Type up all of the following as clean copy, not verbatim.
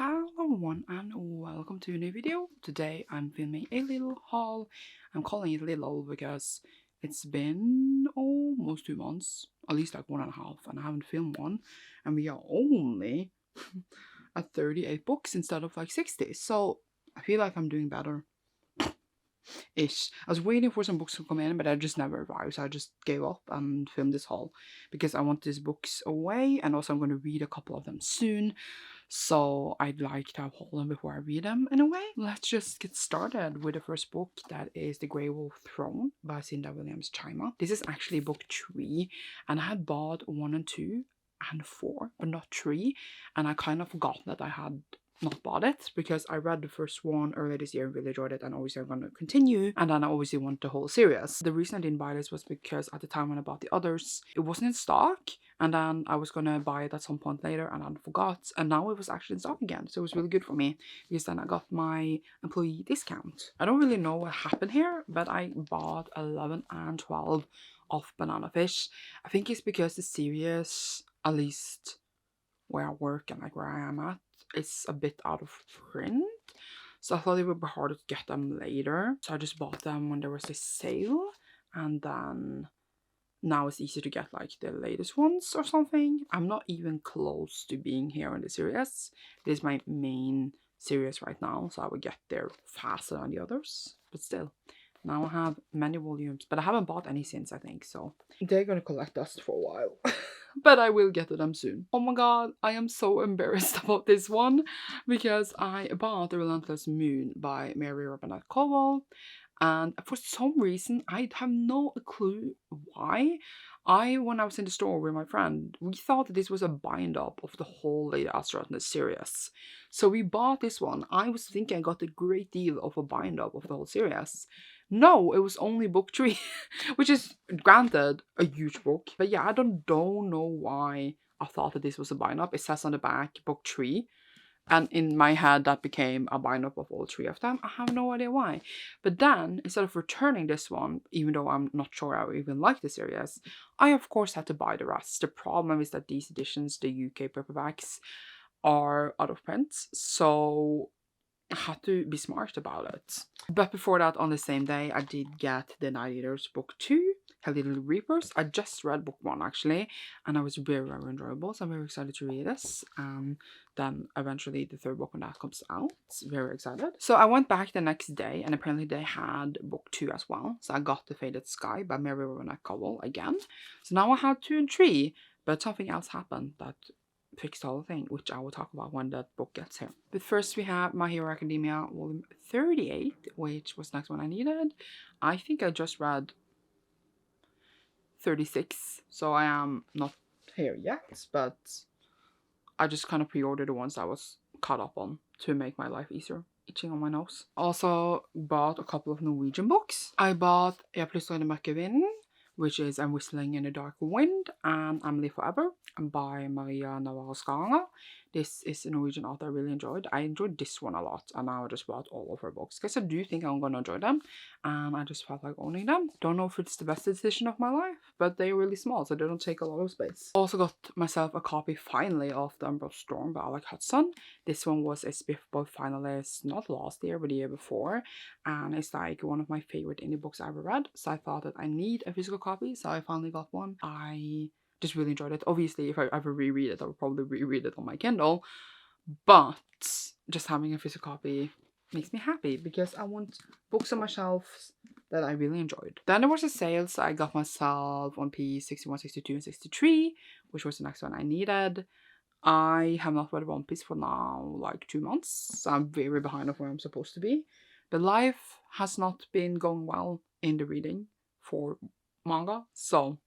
Hello everyone and welcome to a new video. Today I'm filming a little haul. I'm calling it little because it's been almost 2 months, at least like 1.5, and I haven't filmed one, and we are only at 38 books instead of like 60, so I feel like I'm doing better. Ish. I was waiting for some books to come in, but I just never arrived, so I just gave up and filmed this haul because I want these books away, and also I'm going to read a couple of them soon, so I'd like to have hold them before I read them in a way. Let's just get started with the first book, that is The Grey Wolf Throne by Cinda Williams Chima. This is actually book 3, and I had bought 1 and 2 and 4, but not 3, and I kind of forgot that I had not bought it because I read the first one earlier this year and really enjoyed it, and obviously I'm going to continue, and then I obviously want the whole series. The reason I didn't buy this was because at the time when I bought the others it wasn't in stock, and then I was going to buy it at some point later and I forgot, and now it was actually in stock again, so it was really good for me because then I got my employee discount. I don't really know what happened here, but I bought 11 and 12 of Banana Fish. I think it's because the series, at least where I work and like where I am at, it's a bit out of print, so I thought it would be harder to get them later, so I just bought them when there was a sale, and then now it's easier to get like the latest ones or something. I'm not even close to being here in the series. This is my main series right now, so I would get there faster than the others, but still. Now I have many volumes, but I haven't bought any since, I think, so they're gonna collect dust for a while. But I will get to them soon. Oh my god, I am so embarrassed about this one because I bought The Relentless Moon by Mary Robinette Kowal, and for some reason I have no clue why. When I was in the store with my friend, we thought that this was a bind-up of the whole Lady Astaroth series, so we bought this one. I was thinking I got a great deal of a bind-up of the whole series. No, it was only book 3, which is granted a huge book, but yeah, I don't know why I thought that this was a bind-up. It says on the back book 3, and in my head that became a bind-up of all 3 of them. I have no idea why. But then, instead of returning this one, even though I'm not sure I even like the series, I of course had to buy the rest. The problem is that these editions, the UK paperbacks, are out of print, so I had to be smart about it. But before that, on the same day, I did get The Night Eaters book 2, Healthy Little Reapers. I just read book 1 actually, and it was very enjoyable, so I'm very excited to read this. Then eventually the 3rd book when that comes out, very excited. So I went back the next day, and apparently they had book 2 as well, so I got The Faded Sky by Mary Robinette Kowal again. So now I have 2 and 3, but something else happened that fixed the whole thing, which I will talk about when that book gets here. But first we have My Hero Academia volume 38, which was the next one I needed. I think I just read 36, so I am not here yet, but I just kind of pre-ordered the ones I was caught up on to make my life easier. Itching on my nose. Also bought a couple of Norwegian books. I bought Jeg plystrer i den mørke vinden, which is I'm Whistling in a Dark Wind, and Emily Forever by Maria Navarro Skanga. This is a Norwegian author I really enjoyed. I enjoyed this one a lot, and now I just bought all of her books because I do think I'm gonna enjoy them, and I just felt like owning them. Don't know if it's the best decision of my life, but they're really small, so they don't take a lot of space. Also got myself a copy finally of The Umbral Storm by Alec Hudson. This one was a Spiff Boy finalist not last year, but the year before, and it's like one of my favorite indie books I ever read, so I thought that I need a physical copy, so I finally got one. I just really enjoyed it. Obviously, if I ever reread it, I would probably reread it on my Kindle, but just having a physical copy makes me happy because I want books on my shelves that I really enjoyed. Then there was a sale, so I got myself One Piece 61, 62, and 63, which was the next one I needed. I have not read One Piece for now like 2 months, so I'm very behind of where I'm supposed to be. But life has not been going well in the reading for manga, so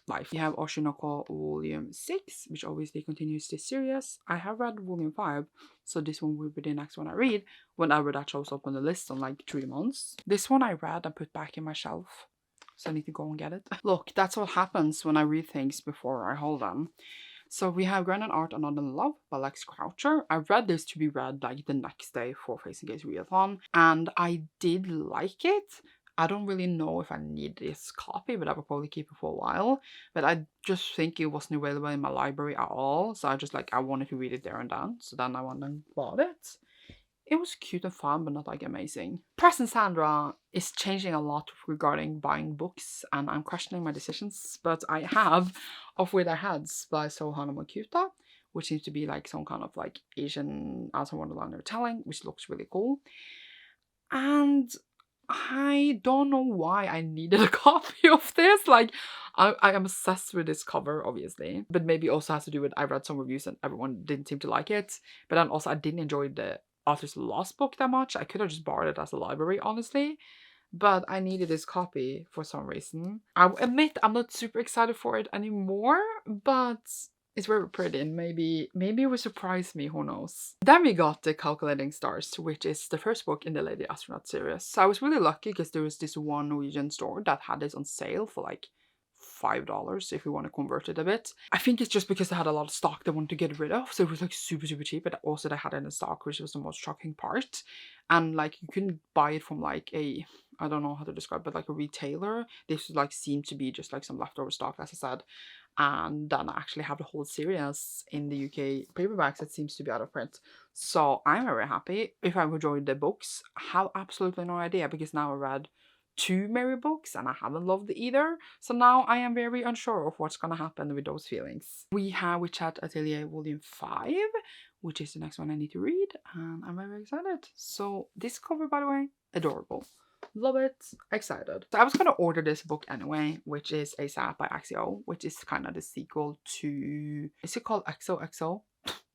life. We have Oshinoko Volume 6, which obviously continues this series. I have read Volume 5, so this one will be the next one I read whenever that shows up on the list in like 3 months. This one I read and put back in my shelf, so I need to go and get it. Look, that's what happens when I read things before I hold them. So we have Grand and Art and Not in Love by Lex Croucher. I read this to be read like the next day for Facing Gaze Readathon, and I did like it. I don't really know if I need this copy, but I will probably keep it for a while. But I just think it wasn't available in my library at all, so I wanted to read it there and then. So then I went and bought it. It was cute and fun, but not like amazing. Present Sandra is changing a lot regarding buying books, and I'm questioning my decisions. But I have Off With Our Heads by Sohana Makuta, which seems to be like some kind of like Asian Alice in Wonderland retelling, which looks really cool. And I don't know why I needed a copy of this. Like, I am obsessed with this cover, obviously. But maybe also has to do with I read some reviews and everyone didn't seem to like it. But then also I didn't enjoy the Author's Lost book that much. I could have just borrowed it as a library, honestly. But I needed this copy for some reason. I admit I'm not super excited for it anymore, but it's very pretty, and maybe it will surprise me, who knows. Then we got The Calculating Stars, which is the first book in the Lady Astronaut series. So I was really lucky because there was this one Norwegian store that had this on sale for like $5 if you want to convert it a bit. I think it's just because they had a lot of stock they wanted to get rid of, so it was like super cheap, but also they had it in stock, which was the most shocking part. And like you couldn't buy it from like a, I don't know how to describe it, like a retailer. This like seemed to be just like some leftover stock, as I said. And then I actually have the whole series in the UK paperbacks that seems to be out of print. So I'm very happy. If I've enjoyed the books, I have absolutely no idea, because now I read 2 Mary books and I haven't loved either. So now I am very unsure of what's gonna happen with those feelings. We have Witchat Atelier Volume 5, which is the next one I need to read, and I'm very excited. So this cover, by the way, adorable. Love it, excited. So I was gonna order this book anyway, which is ASAP by Axio, which is kind of the sequel to, is it called XOXO?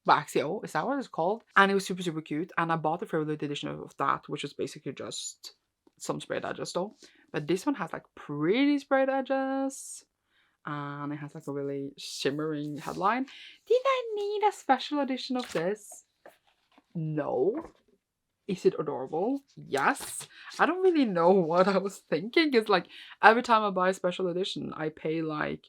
By Axio, is that what it's called? And it was super cute, and I bought the favorite edition of that, which was basically just some sprayed edges though. But this one has like pretty sprayed edges, and it has like a really shimmering headline. Did I need a special edition of this? No. Is it adorable? Yes. I don't really know what I was thinking. It's like every time I buy a special edition, I pay like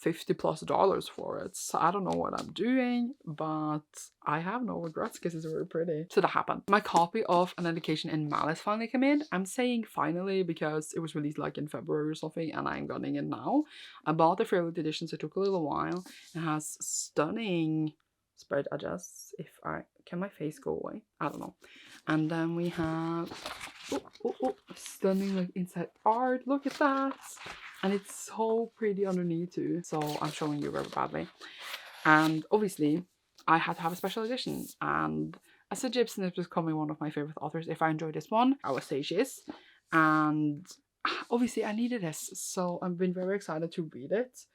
$50+ for it. So I don't know what I'm doing, but I have no regrets because it's very pretty. So that happened. My copy of An Education in Malice finally came in. I'm saying finally because it was released like in February or something, and I'm getting it now. I bought the favorite edition, so it took a little while. It has stunning spread edges. Can my face go away? I don't know. And then we have stunning like inside art. Look at that. And it's so pretty underneath too. So I'm showing you very badly. And obviously I had to have a special edition. And Asa Gibson is becoming one of my favorite authors. If I enjoy this one, I would say she is. And obviously I needed this. So I've been very excited to read it.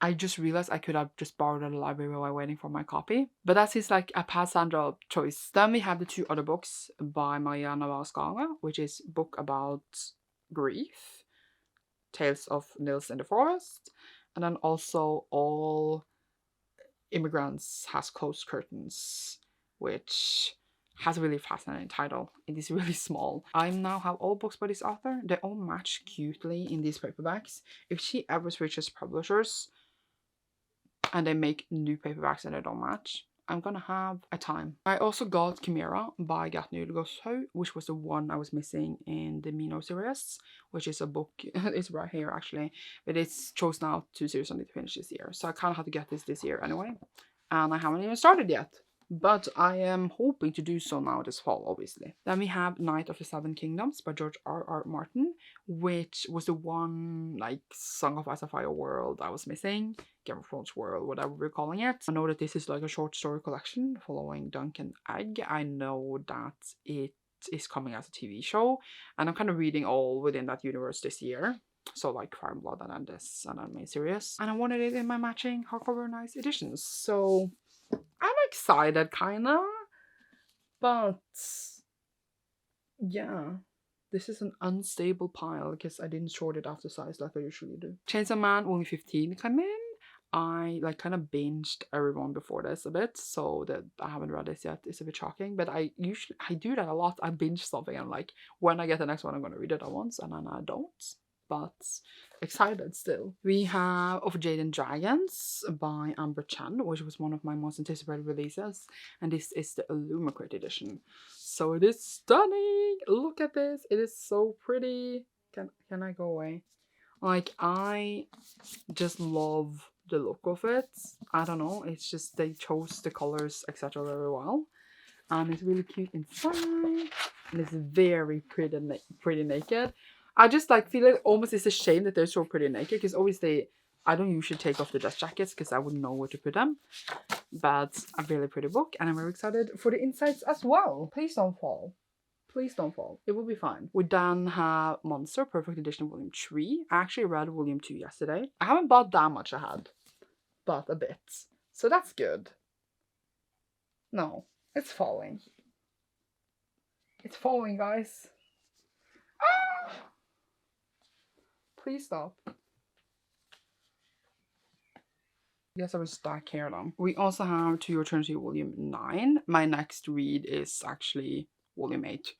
I just realized I could have just borrowed at the library while waiting for my copy. But that is like a past Sandra choice. Then we have the 2 other books by Mariana Vaskanga, which is a book about grief, Tales of Nils in the Forest, and then also All Immigrants Has Closed Curtains, which has a really fascinating title. It is really small. I now have all books by this author. They all match cutely in these paperbacks. If she ever switches publishers and they make new paperbacks and they don't match, I'm gonna have a time. I also got Chimera by Gatne Ulgoshaug, which was the one I was missing in the Mino series, which is a book, it's right here actually, but it's chosen out 2 series I need to finish this year. So I kind of had to get this year anyway, and I haven't even started yet. But I am hoping to do so now this fall, obviously. Then we have Night of the Seven Kingdoms by George R.R. Martin, which was the one, like, Song of Ice and Fire world I was missing. Game of Thrones world, whatever we're calling it. I know that this is like a short story collection following Duncan Egg. I know that it is coming as a TV show, and I'm kind of reading all within that universe this year. So like Fire and Blood and then this and then main series. And I wanted it in my matching hardcover nice editions. So I'm excited, kinda, but yeah, this is an unstable pile because I didn't sort it after size like I usually do. Chainsaw Man Volume 15 came in. I like kind of binged everyone before this a bit, so that I haven't read this yet is a bit shocking, but I do that a lot. I binge something and like when I get the next one I'm gonna read it at once, and then I don't. but excited still. We have Of Jade and Dragons by Amber Chen, which was one of my most anticipated releases, and this is the Illumicrate edition. So it is stunning. Look at this. It is so pretty. Can I go away? Like, I just love the look of it. I don't know, it's just they chose the colors etc very well, and it's really cute inside, and it's very pretty naked. I just like feel like almost it's a shame that they're so pretty naked, because obviously I don't usually take off the dress jackets because I wouldn't know where to put them, but a really pretty book, and I'm very excited for the insides as well. Please don't fall. Please don't fall. It will be fine. We then have Monster Perfect Edition Volume 3. I actually read Volume 2 yesterday. I haven't bought that much ahead, but a bit. So that's good. No, it's falling. It's falling, guys. Ah! Please stop. Yes, I will stack here then. We also have To Your Eternity Volume 9. My next read is actually Volume 8.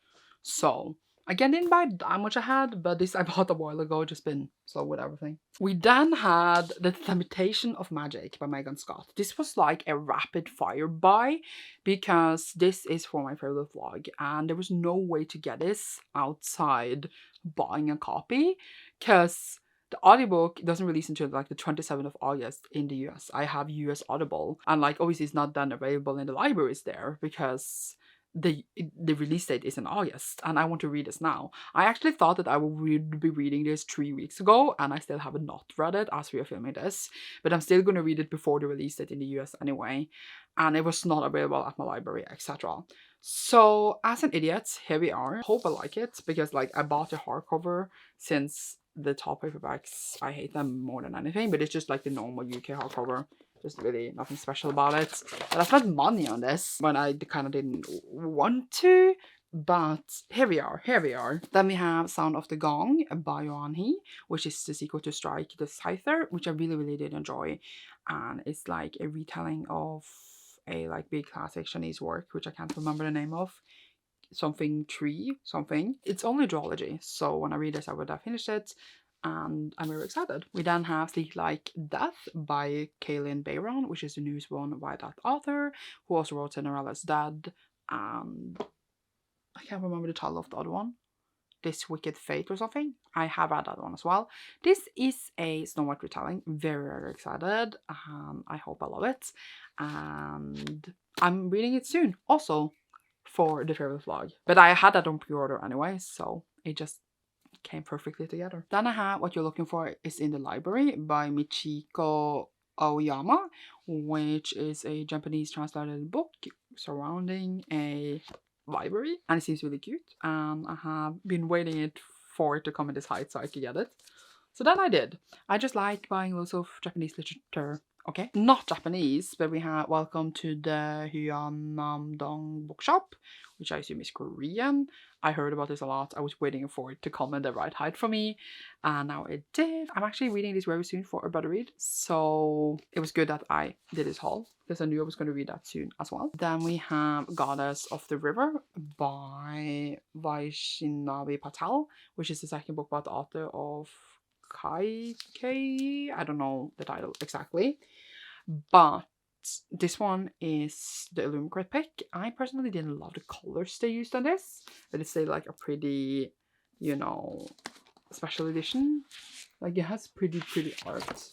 So, again, didn't buy that much ahead, but this I bought a while ago, just been slow with everything. We then had The Temptation of Magic by Megan Scott. This was like a rapid fire buy, because this is for my favorite vlog, and there was no way to get this outside buying a copy, because the audiobook doesn't release until like the 27th of August in the US. I have US Audible, and like obviously it's not then available in the libraries there, because the release date is in August, and I want to read this now. I actually thought that I would be reading this 3 weeks ago, and I still have not read it as we are filming this, but I'm still going to read it before the release date in the US anyway, and it was not available at my library, etc. So as an idiot, here we are. Hope I like it, because like I bought the hardcover, since the top paperbacks, I hate them more than anything, but it's just like the normal UK hardcover. Just really nothing special about it. But I spent money on this when I kind of didn't want to. But here we are, here we are. Then we have Sound of the Gong by Yuan He, which is the sequel to Strike the Scyther, which I really did enjoy. And it's like a retelling of a like big classic Chinese work, which I can't remember the name of. Something tree, something. It's only duology, so when I read this I would have finished it, and I'm very excited. We then have Sleep Like Death by Kaylin Bayron, which is the newest one by that author, who also wrote Cinderella's Dead, and I can't remember the title of the other one. This Wicked Fate or something. I have read that one as well. This is a Snow White retelling. Very excited. I hope I love it. And I'm reading it soon. Also for the favorite vlog. But I had that on pre-order anyway, so it just came perfectly together. Then I have What You're Looking For Is in the Library by Michiko Aoyama, which is a Japanese translated book surrounding a library, and it seems really cute, and I have been waiting for it to come in this height so I could get it. So then I did. I just like buying lots of Japanese literature. Okay, not Japanese, but we have Welcome to the Hyunam-dong Bookshop, which I assume is Korean. I heard about this a lot. I was waiting for it to come in the right height for me, and now it did. I'm actually reading this very soon for a better read, so it was good that I did this haul, because I knew I was going to read that soon as well. Then we have Goddess of the River by Vaishnavi Patel, which is the second book about the author of Kai. I don't know the title exactly, but this one is the Illumicrate pick. I personally didn't love the colors they used on this, but it's like a pretty, you know, special edition. Like it has pretty art,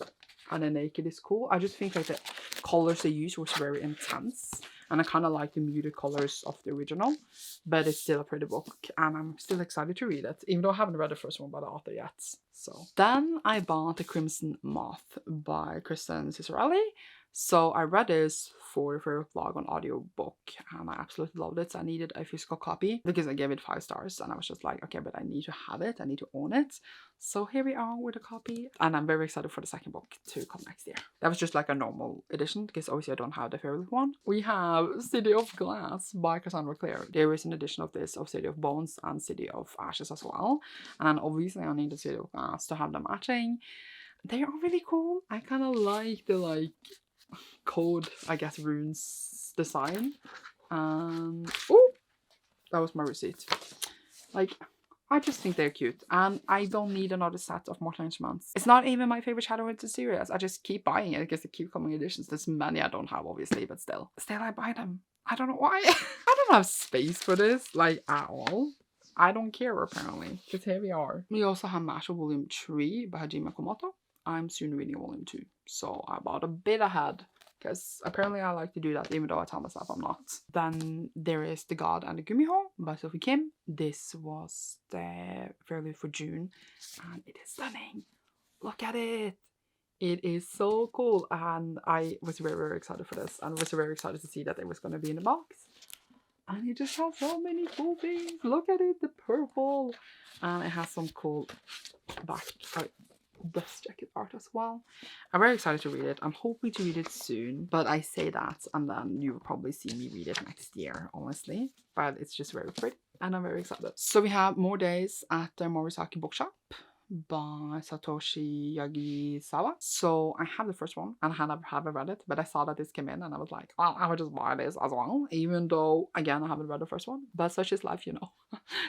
and the naked is cool. I just think like the colors they used was very intense, and I kind of like the muted colors of the original, but it's still a pretty book, and I'm still excited to read it, even though I haven't read the first one by the author yet. So then I bought The Crimson Moth by Kristen Cicerelli. So I read this for the favorite vlog on audiobook, and I absolutely loved it. So I needed a physical copy because I gave it 5 stars, and I was just like, okay, but I need to have it, I need to own it. So here we are with a copy, and I'm very excited for the second book to come next year. That was just like a normal edition, because obviously I don't have the favorite one. We have City of Glass by Cassandra Clare. There is an edition of this of City of Bones and City of Ashes as well, and obviously I need the City of Glass to have them matching. They are really cool. I kind of like the code, I guess, runes design. Oh, that was my receipt. Like, I just think they're cute, and I don't need another set of Mortal Instruments. It's not even my favorite Shadow Hunter series. I just keep buying it because they keep coming editions. There's many I don't have, obviously, but still I buy them. I don't know why. I don't have space for this, like, at all. I don't care, apparently, because here we are. We also have Mashle Volume 3 by Hajime Komoto. I'm soon reading Volume 2, so I bought a bit ahead. Because apparently I like to do that, even though I tell myself I'm not. Then there is The God and the Gumiho by Sophie Kim. This was the fairly for June, and it is stunning. Look at it. It is so cool, and I was very, very excited for this, and was very excited to see that it was going to be in the box. And it just has so many cool things. Look at it, the purple, and it has some cool back dust jacket art as well. I'm very excited to read it. I'm hoping to read it soon, but I say that and then you will probably see me read it next year, honestly. But it's just very pretty and I'm very excited. So we have More Days at the Morisaki Bookshop by Satoshi Yagisawa. So I have the first one and I haven't read it, but I saw that this came in and I was like, well, I would just buy this as well, even though again I haven't read the first one. But such is life, you know.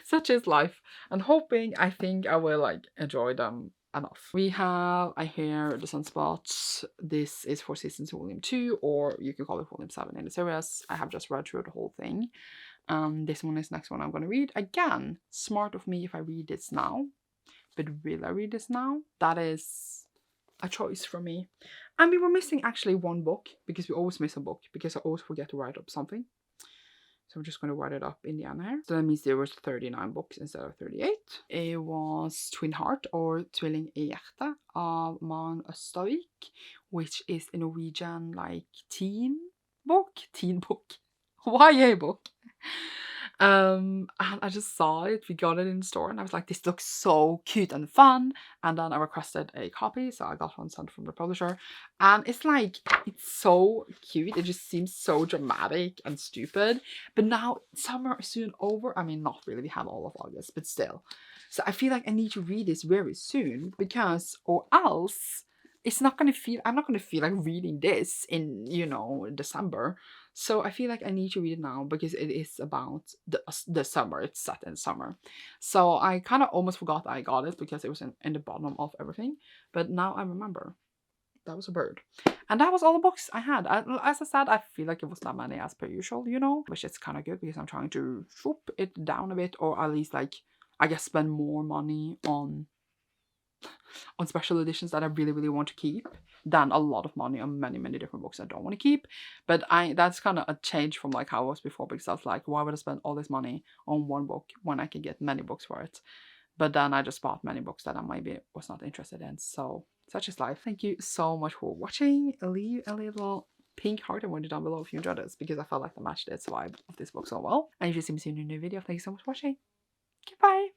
Such is life. And hoping, I think I will like enjoy them enough. We have I Hear the Sunspot. This is 4 Seasons Volume 2, or you can call it Volume 7 in the series. I have just read through the whole thing. This one is the next one I'm going to read. Again, smart of me if I read this now. But will I read this now? That is a choice for me. And we were missing actually one book, because we always miss a book, because I always forget to write up something. So I'm just going to write it up in the end here. So that means there was 39 books instead of 38. It was Twin Heart, or Tvilling I Hjerte av Maren Østavik, which is a Norwegian like teen book. YA book. And I just saw it. We got it in the store and I was like, this looks so cute and fun. And then I requested a copy, so I got one sent from the publisher. And it's like, it's so cute. It just seems so dramatic and stupid. But now summer is soon over. I mean, not really, we have all of August, but still. So I feel like I need to read this very soon, because or else it's not gonna feel, I'm not gonna feel like reading this in, you know, December. So I feel like I need to read it now, because it is about the summer. It's set in summer. So I kind of almost forgot I got it, because it was in the bottom of everything. But now I remember. That was a bird. And that was all the books I had. As I said, I feel like it was not many as per usual, you know. Which is kind of good, because I'm trying to swoop it down a bit. Or at least, like, I guess spend more money on special editions that I really, really want to keep, than a lot of money on many, many different books I don't want to keep. But that's kind of a change from like how I was before, because I was like, why would I spend all this money on one book when I can get many books for it? But then I just bought many books that I maybe was not interested in. So such is life. Thank you so much for watching. Leave a little pink heart emoji down below if you enjoyed this, because I felt like I matched its vibe of this book so well. And if you see me soon in a new video, thank you so much for watching. Goodbye.